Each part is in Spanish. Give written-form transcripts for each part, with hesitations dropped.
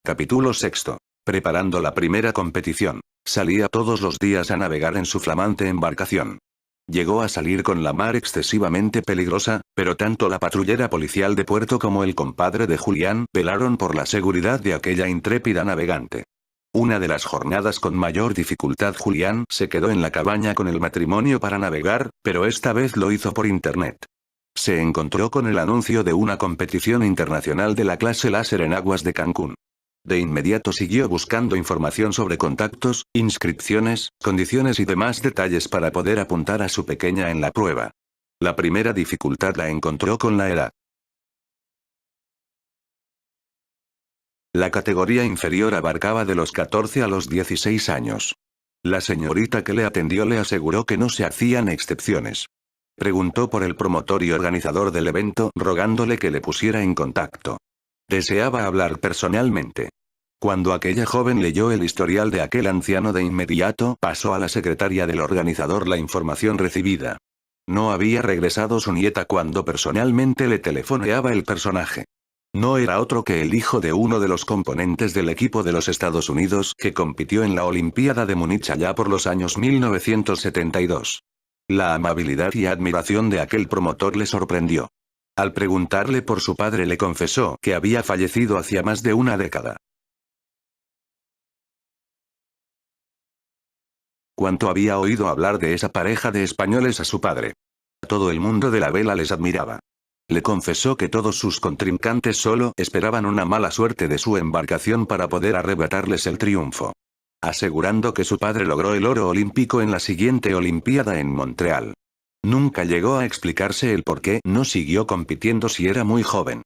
Capítulo sexto. Preparando la primera competición. Salía todos los días a navegar en su flamante embarcación. Llegó a salir con la mar excesivamente peligrosa, pero tanto la patrullera policial de puerto como el compadre de Julián velaron por la seguridad de aquella intrépida navegante. Una de las jornadas con mayor dificultad Julián se quedó en la cabaña con el matrimonio para navegar, pero esta vez lo hizo por internet. Se encontró con el anuncio de una competición internacional de la clase láser en aguas de Cancún. De inmediato siguió buscando información sobre contactos, inscripciones, condiciones y demás detalles para poder apuntar a su pequeña en la prueba. La primera dificultad la encontró con la edad. La categoría inferior abarcaba de los 14 a los 16 años. La señorita que le atendió le aseguró que no se hacían excepciones. Preguntó por el promotor y organizador del evento, rogándole que le pusiera en contacto. Deseaba hablar personalmente. Cuando aquella joven leyó el historial de aquel anciano, de inmediato pasó a la secretaria del organizador la información recibida. No había regresado su nieta cuando personalmente le telefoneaba el personaje. No era otro que el hijo de uno de los componentes del equipo de los Estados Unidos que compitió en la Olimpiada de Múnich allá por los años 1972. La amabilidad y admiración de aquel promotor le sorprendió. Al preguntarle por su padre le confesó que había fallecido hacía más de una década. Cuánto había oído hablar de esa pareja de españoles a su padre. Todo el mundo de la vela les admiraba. Le confesó que todos sus contrincantes solo esperaban una mala suerte de su embarcación para poder arrebatarles el triunfo. Asegurando que su padre logró el oro olímpico en la siguiente Olimpiada en Montreal. Nunca llegó a explicarse el por qué no siguió compitiendo si era muy joven.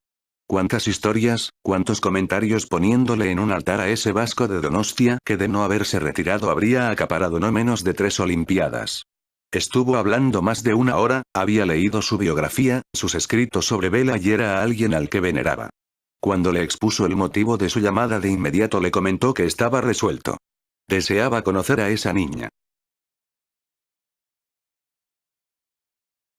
Cuántas historias, cuántos comentarios poniéndole en un altar a ese vasco de Donostia que de no haberse retirado habría acaparado no menos de 3 olimpiadas. Estuvo hablando más de una hora, había leído su biografía, sus escritos sobre vela y era a alguien al que veneraba. Cuando le expuso el motivo de su llamada de inmediato le comentó que estaba resuelto. Deseaba conocer a esa niña.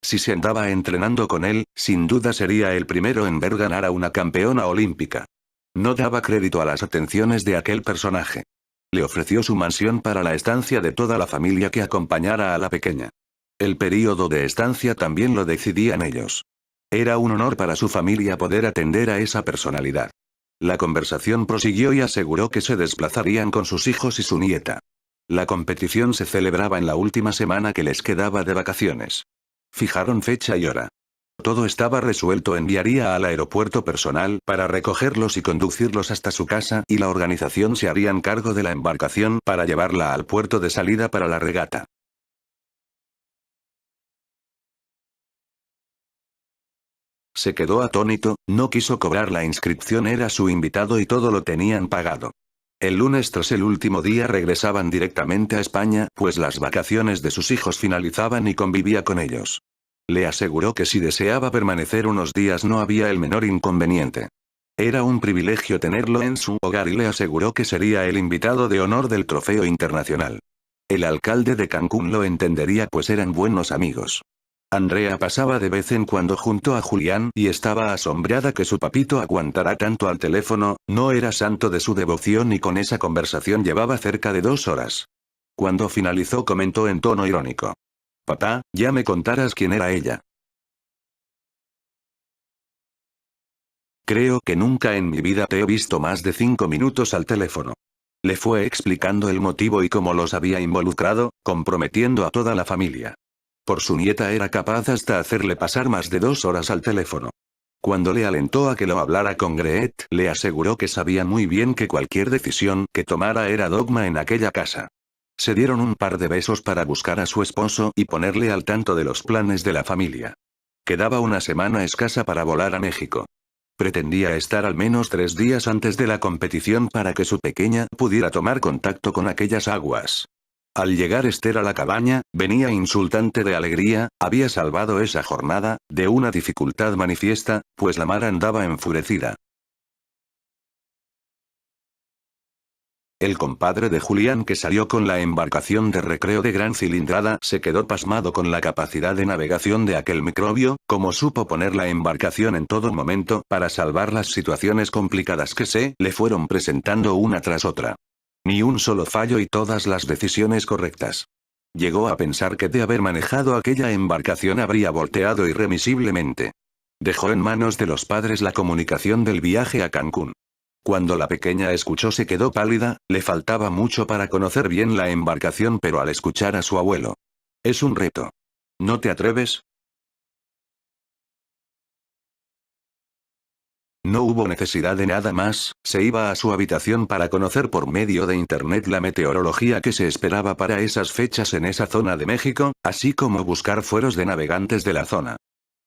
Si se andaba entrenando con él, sin duda sería el primero en ver ganar a una campeona olímpica. No daba crédito a las atenciones de aquel personaje. Le ofreció su mansión para la estancia de toda la familia que acompañara a la pequeña. El período de estancia también lo decidían ellos. Era un honor para su familia poder atender a esa personalidad. La conversación prosiguió y aseguró que se desplazarían con sus hijos y su nieta. La competición se celebraba en la última semana que les quedaba de vacaciones. Fijaron fecha y hora. Todo estaba resuelto, enviaría al aeropuerto personal para recogerlos y conducirlos hasta su casa y la organización se harían cargo de la embarcación para llevarla al puerto de salida para la regata. Se quedó atónito, no quiso cobrar la inscripción, era su invitado y todo lo tenían pagado. El lunes tras el último día regresaban directamente a España, pues las vacaciones de sus hijos finalizaban y convivía con ellos. Le aseguró que si deseaba permanecer unos días no había el menor inconveniente. Era un privilegio tenerlo en su hogar y le aseguró que sería el invitado de honor del trofeo internacional. El alcalde de Cancún lo entendería pues eran buenos amigos. Andrea pasaba de vez en cuando junto a Julián y estaba asombrada que su papito aguantara tanto al teléfono, no era santo de su devoción y con esa conversación llevaba cerca de 2 horas. Cuando finalizó comentó en tono irónico. Papá, ya me contarás quién era ella. Creo que nunca en mi vida te he visto más de 5 minutos al teléfono. Le fue explicando el motivo y cómo los había involucrado, comprometiendo a toda la familia. Por su nieta era capaz hasta hacerle pasar más de 2 horas al teléfono. Cuando le alentó a que lo hablara con Greet, le aseguró que sabía muy bien que cualquier decisión que tomara era dogma en aquella casa. Se dieron un par de besos para buscar a su esposo y ponerle al tanto de los planes de la familia. Quedaba una semana escasa para volar a México. Pretendía estar al menos 3 días antes de la competición para que su pequeña pudiera tomar contacto con aquellas aguas. Al llegar Esther a la cabaña, venía insultante de alegría, había salvado esa jornada, de una dificultad manifiesta, pues la mar andaba enfurecida. El compadre de Julián, que salió con la embarcación de recreo de gran cilindrada, se quedó pasmado con la capacidad de navegación de aquel microbio, como supo poner la embarcación en todo momento para salvar las situaciones complicadas que se le fueron presentando una tras otra. Ni un solo fallo y todas las decisiones correctas. Llegó a pensar que de haber manejado aquella embarcación habría volteado irremisiblemente. Dejó en manos de los padres la comunicación del viaje a Cancún. Cuando la pequeña escuchó se quedó pálida, le faltaba mucho para conocer bien la embarcación, pero al escuchar a su abuelo. Es un reto. ¿No te atreves? No hubo necesidad de nada más, se iba a su habitación para conocer por medio de internet la meteorología que se esperaba para esas fechas en esa zona de México, así como buscar fueros de navegantes de la zona.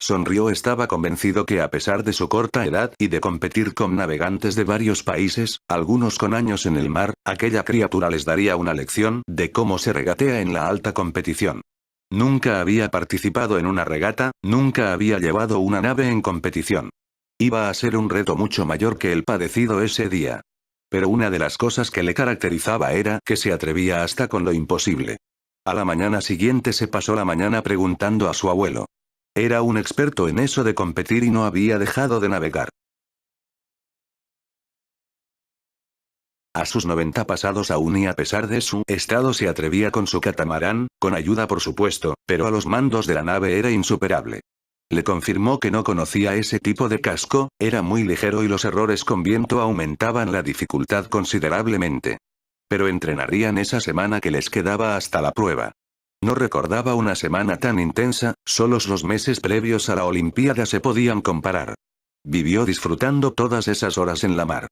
Sonrió, estaba convencido que a pesar de su corta edad y de competir con navegantes de varios países, algunos con años en el mar, aquella criatura les daría una lección de cómo se regatea en la alta competición. Nunca había participado en una regata, nunca había llevado una nave en competición. Iba a ser un reto mucho mayor que el padecido ese día. Pero una de las cosas que le caracterizaba era que se atrevía hasta con lo imposible. A la mañana siguiente se pasó la mañana preguntando a su abuelo. Era un experto en eso de competir y no había dejado de navegar. A sus 90 pasados aún y a pesar de su estado se atrevía con su catamarán, con ayuda por supuesto, pero a los mandos de la nave era insuperable. Le confirmó que no conocía ese tipo de casco, era muy ligero y los errores con viento aumentaban la dificultad considerablemente. Pero entrenarían esa semana que les quedaba hasta la prueba. No recordaba una semana tan intensa, solos los meses previos a la Olimpiada se podían comparar. Vivió disfrutando todas esas horas en la mar.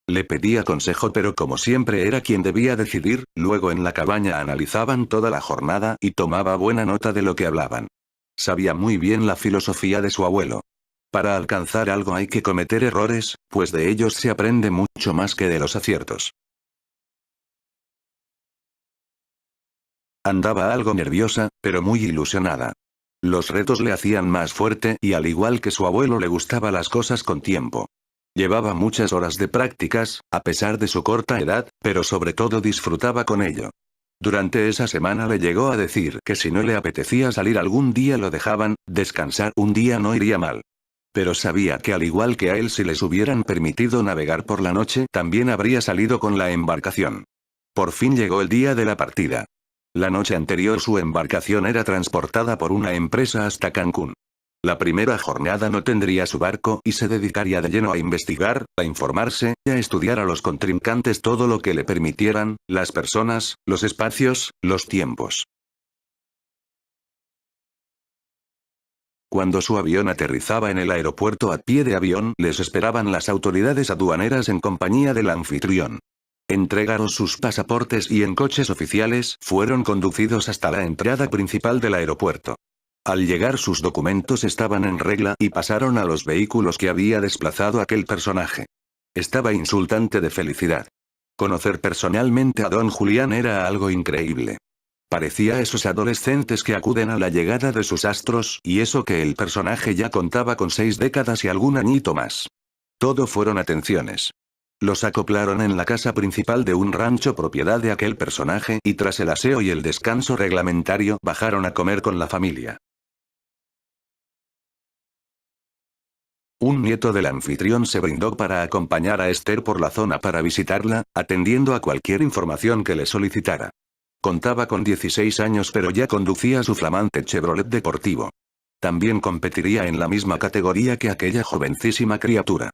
Le pedía consejo, pero como siempre era quien debía decidir, luego en la cabaña analizaban toda la jornada y tomaba buena nota de lo que hablaban. Sabía muy bien la filosofía de su abuelo. Para alcanzar algo hay que cometer errores, pues de ellos se aprende mucho más que de los aciertos. Andaba algo nerviosa, pero muy ilusionada. Los retos le hacían más fuerte y al igual que su abuelo le gustaba las cosas con tiempo. Llevaba muchas horas de prácticas, a pesar de su corta edad, pero sobre todo disfrutaba con ello. Durante esa semana le llegó a decir que si no le apetecía salir algún día lo dejaban, descansar un día no iría mal. Pero sabía que al igual que a él, si les hubieran permitido navegar por la noche, también habría salido con la embarcación. Por fin llegó el día de la partida. La noche anterior su embarcación era transportada por una empresa hasta Cancún. La primera jornada no tendría su barco y se dedicaría de lleno a investigar, a informarse, y a estudiar a los contrincantes todo lo que le permitieran, las personas, los espacios, los tiempos. Cuando su avión aterrizaba en el aeropuerto a pie de avión, les esperaban las autoridades aduaneras en compañía del anfitrión. Entregaron sus pasaportes y en coches oficiales fueron conducidos hasta la entrada principal del aeropuerto. Al llegar sus documentos estaban en regla y pasaron a los vehículos que había desplazado aquel personaje. Estaba insultante de felicidad. Conocer personalmente a don Julián era algo increíble. Parecía esos adolescentes que acuden a la llegada de sus astros, y eso que el personaje ya contaba con 6 décadas y algún añito más. Todo fueron atenciones. Los acoplaron en la casa principal de un rancho propiedad de aquel personaje y tras el aseo y el descanso reglamentario bajaron a comer con la familia. Un nieto del anfitrión se brindó para acompañar a Esther por la zona para visitarla, atendiendo a cualquier información que le solicitara. Contaba con 16 años pero ya conducía su flamante Chevrolet deportivo. También competiría en la misma categoría que aquella jovencísima criatura.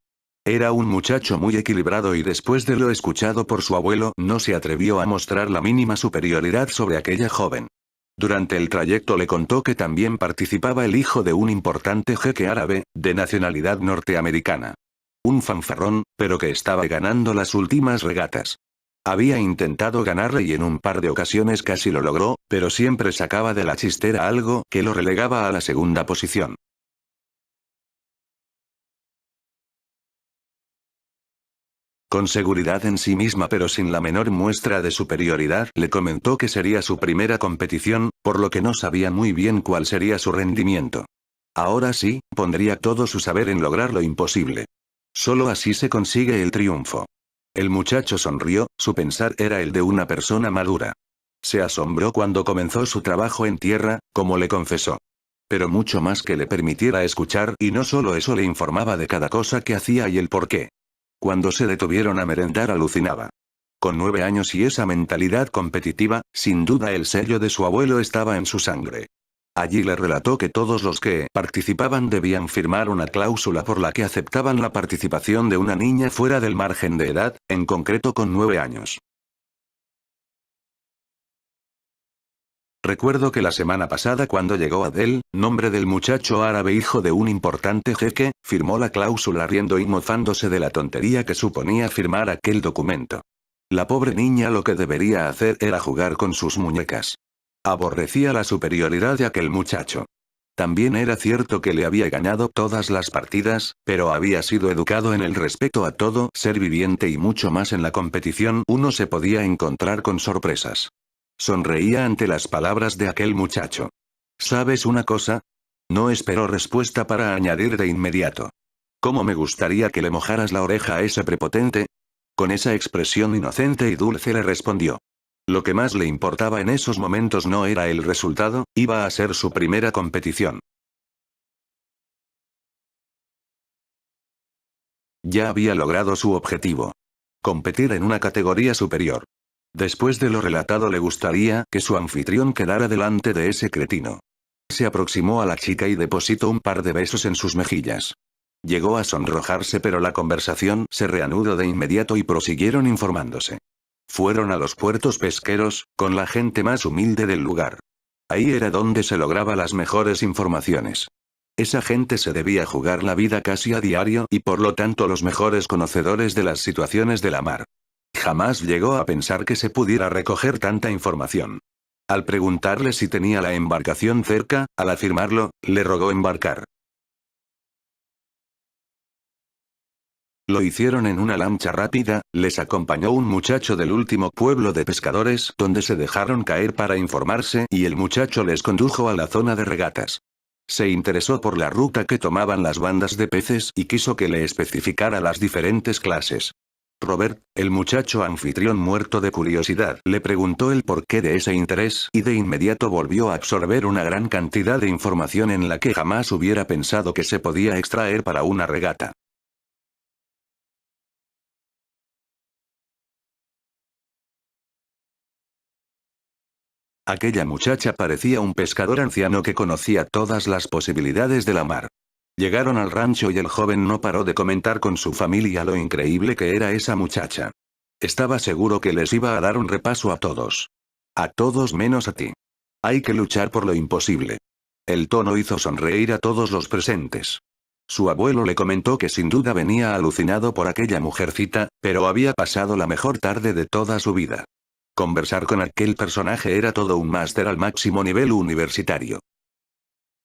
Era un muchacho muy equilibrado y después de lo escuchado por su abuelo no se atrevió a mostrar la mínima superioridad sobre aquella joven. Durante el trayecto le contó que también participaba el hijo de un importante jeque árabe, de nacionalidad norteamericana. Un fanfarrón, pero que estaba ganando las últimas regatas. Había intentado ganarle y en un par de ocasiones casi lo logró, pero siempre sacaba de la chistera algo que lo relegaba a la segunda posición. Con seguridad en sí misma pero sin la menor muestra de superioridad, le comentó que sería su primera competición, por lo que no sabía muy bien cuál sería su rendimiento. Ahora sí, pondría todo su saber en lograr lo imposible. Solo así se consigue el triunfo. El muchacho sonrió, su pensar era el de una persona madura. Se asombró cuando comenzó su trabajo en tierra, como le confesó. Pero mucho más que le permitiera escuchar, y no solo eso, le informaba de cada cosa que hacía y el porqué. Cuando se detuvieron a merendar alucinaba. Con 9 años y esa mentalidad competitiva, sin duda el sello de su abuelo estaba en su sangre. Allí le relató que todos los que participaban debían firmar una cláusula por la que aceptaban la participación de una niña fuera del margen de edad, en concreto con 9 años. Recuerdo que la semana pasada cuando llegó Adel, nombre del muchacho árabe hijo de un importante jeque, firmó la cláusula riendo y mofándose de la tontería que suponía firmar aquel documento. La pobre niña lo que debería hacer era jugar con sus muñecas. Aborrecía la superioridad de aquel muchacho. También era cierto que le había ganado todas las partidas, pero había sido educado en el respeto a todo ser viviente y mucho más en la competición uno se podía encontrar con sorpresas. Sonreía ante las palabras de aquel muchacho. ¿Sabes una cosa? No esperó respuesta para añadir de inmediato. ¿Cómo me gustaría que le mojaras la oreja a ese prepotente? Con esa expresión inocente y dulce le respondió. Lo que más le importaba en esos momentos no era el resultado, iba a ser su primera competición. Ya había logrado su objetivo. Competir en una categoría superior. Después de lo relatado le gustaría que su anfitrión quedara delante de ese cretino. Se aproximó a la chica y depositó un par de besos en sus mejillas. Llegó a sonrojarse pero la conversación se reanudó de inmediato y prosiguieron informándose. Fueron a los puertos pesqueros, con la gente más humilde del lugar. Ahí era donde se lograba las mejores informaciones. Esa gente se debía jugar la vida casi a diario y por lo tanto los mejores conocedores de las situaciones de la mar. Jamás llegó a pensar que se pudiera recoger tanta información. Al preguntarle si tenía la embarcación cerca, al afirmarlo, le rogó embarcar. Lo hicieron en una lancha rápida, les acompañó un muchacho del último pueblo de pescadores donde se dejaron caer para informarse y el muchacho les condujo a la zona de regatas. Se interesó por la ruta que tomaban las bandas de peces y quiso que le especificara las diferentes clases. Robert, el muchacho anfitrión muerto de curiosidad, le preguntó el porqué de ese interés y de inmediato volvió a absorber una gran cantidad de información en la que jamás hubiera pensado que se podía extraer para una regata. Aquella muchacha parecía un pescador anciano que conocía todas las posibilidades de la mar. Llegaron al rancho y el joven no paró de comentar con su familia lo increíble que era esa muchacha. Estaba seguro que les iba a dar un repaso a todos. A todos menos a ti. Hay que luchar por lo imposible. El tono hizo sonreír a todos los presentes. Su abuelo le comentó que sin duda venía alucinado por aquella mujercita, pero había pasado la mejor tarde de toda su vida. Conversar con aquel personaje era todo un máster al máximo nivel universitario.